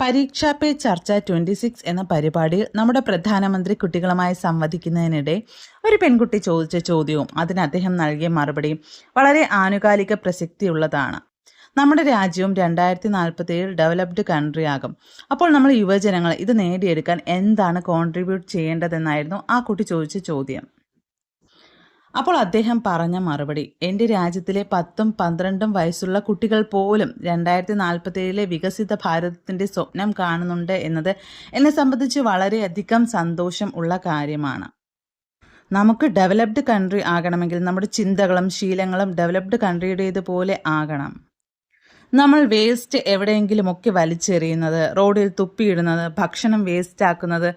പരീക്ഷാ പേ ചർച്ച 26 എന്ന പരിപാടിയിൽ നമ്മുടെ പ്രധാനമന്ത്രി കുട്ടികളുമായി സംവദിക്കുന്നതിനിടെ ഒരു പെൺകുട്ടി ചോദിച്ച ചോദ്യവും അതിന് അദ്ദേഹം നൽകിയ മറുപടിയും വളരെ ആനുകാലിക പ്രസക്തിയുള്ളതാണ്. നമ്മുടെ രാജ്യവും 2047 ഡെവലപ്ഡ് കൺട്രി ആകും. അപ്പോൾ നമ്മൾ യുവജനങ്ങൾ ഇത് നേടിയെടുക്കാൻ എന്താണ് കോൺട്രിബ്യൂട്ട് ചെയ്യേണ്ടതെന്നായിരുന്നു ആ കുട്ടി ചോദിച്ച ചോദ്യം. അപ്പോൾ അദ്ദേഹം പറഞ്ഞ മറുപടി, എൻ്റെ രാജ്യത്തിലെ 10ഉം 12ഉം വയസ്സുള്ള കുട്ടികൾ പോലും 2047 വികസിത ഭാരതത്തിൻ്റെ സ്വപ്നം കാണുന്നുണ്ട് എന്നത് എന്നെ സംബന്ധിച്ച് വളരെയധികം സന്തോഷം ഉള്ള കാര്യമാണ്. നമുക്ക് ഡെവലപ്ഡ് കൺട്രി ആകണമെങ്കിൽ നമ്മുടെ ചിന്തകളും ശീലങ്ങളും ഡെവലപ്ഡ് കൺട്രിയുടേതുപോലെ ആകണം. നമ്മൾ വേസ്റ്റ് എവിടെയെങ്കിലുമൊക്കെ വലിച്ചെറിയുന്നത്, റോഡിൽ തുപ്പിയിടുന്നത്, ഭക്ഷണം വേസ്റ്റ് ആക്കുന്നത്,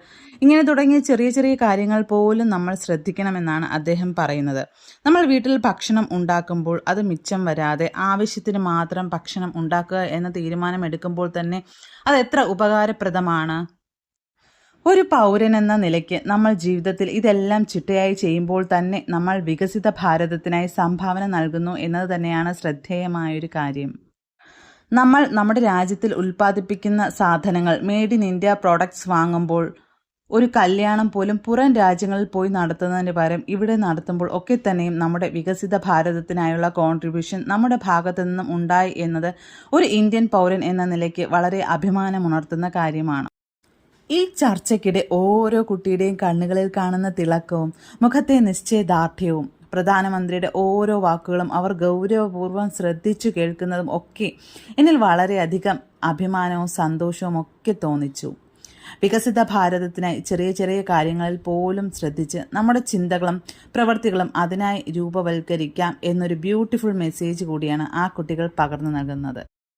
ഇങ്ങനെ തുടങ്ങിയ ചെറിയ ചെറിയ കാര്യങ്ങൾ പോലും നമ്മൾ ശ്രദ്ധിക്കണമെന്നാണ് അദ്ദേഹം പറയുന്നത്. നമ്മൾ വീട്ടിൽ ഭക്ഷണം ഉണ്ടാക്കുമ്പോൾ അത് മിച്ചം വരാതെ ആവശ്യത്തിന് മാത്രം ഭക്ഷണം ഉണ്ടാക്കുക എന്ന തീരുമാനമെടുക്കുമ്പോൾ തന്നെ അത് എത്ര ഉപകാരപ്രദമാണ്. ഒരു പൗരനെന്ന നിലയ്ക്ക് നമ്മൾ ജീവിതത്തിൽ ഇതെല്ലാം ചിട്ടയായി ചെയ്യുമ്പോൾ തന്നെ നമ്മൾ വികസിത ഭാരതത്തിനായി സംഭാവന നൽകുന്നു എന്നത് തന്നെയാണ് ശ്രദ്ധേയമായൊരു കാര്യം. നമ്മൾ നമ്മുടെ രാജ്യത്തിൽ ഉൽപ്പാദിപ്പിക്കുന്ന സാധനങ്ങൾ, മെയ്ഡ് ഇൻ ഇന്ത്യ പ്രോഡക്ട്സ് വാങ്ങുമ്പോൾ ഒരു കല്യാണം പോലും പുറം രാജ്യങ്ങളിൽ പോയി നടത്തുന്നതിന് പകരം ഇവിടെ നടത്തുമ്പോൾ ഒക്കെ തന്നെയും നമ്മുടെ വികസിത ഭാരതത്തിനായുള്ള കോൺട്രിബ്യൂഷൻ നമ്മുടെ ഭാഗത്തു നിന്നും ഉണ്ടായി എന്നത് ഒരു ഇന്ത്യൻ പൗരൻ എന്ന നിലയ്ക്ക് വളരെ അഭിമാനമുണർത്തുന്ന കാര്യമാണ്. ഈ ചർച്ചയ്ക്കിടെ ഓരോ കുട്ടിയുടെയും കണ്ണുകളിൽ കാണുന്ന തിളക്കവും മുഖത്തെ നിശ്ചയദാർഢ്യവും പ്രധാനമന്ത്രിയുടെ ഓരോ വാക്കുകളും അവർ ഗൗരവപൂർവ്വം ശ്രദ്ധിച്ചു കേൾക്കുന്നതും ഒക്കെ എന്നിൽ വളരെയധികം അഭിമാനവും സന്തോഷവും ഒക്കെ തോന്നിച്ചു. വികസിത ഭാരതത്തിനായി ചെറിയ ചെറിയ കാര്യങ്ങളിൽ പോലും ശ്രദ്ധിച്ച് നമ്മുടെ ചിന്തകളും പ്രവൃത്തികളും അതിനായി രൂപവൽക്കരിക്കാം എന്നൊരു ബ്യൂട്ടിഫുൾ മെസ്സേജ് കൂടിയാണ് ആ കുട്ടികൾ പകർന്നു നൽകുന്നത്.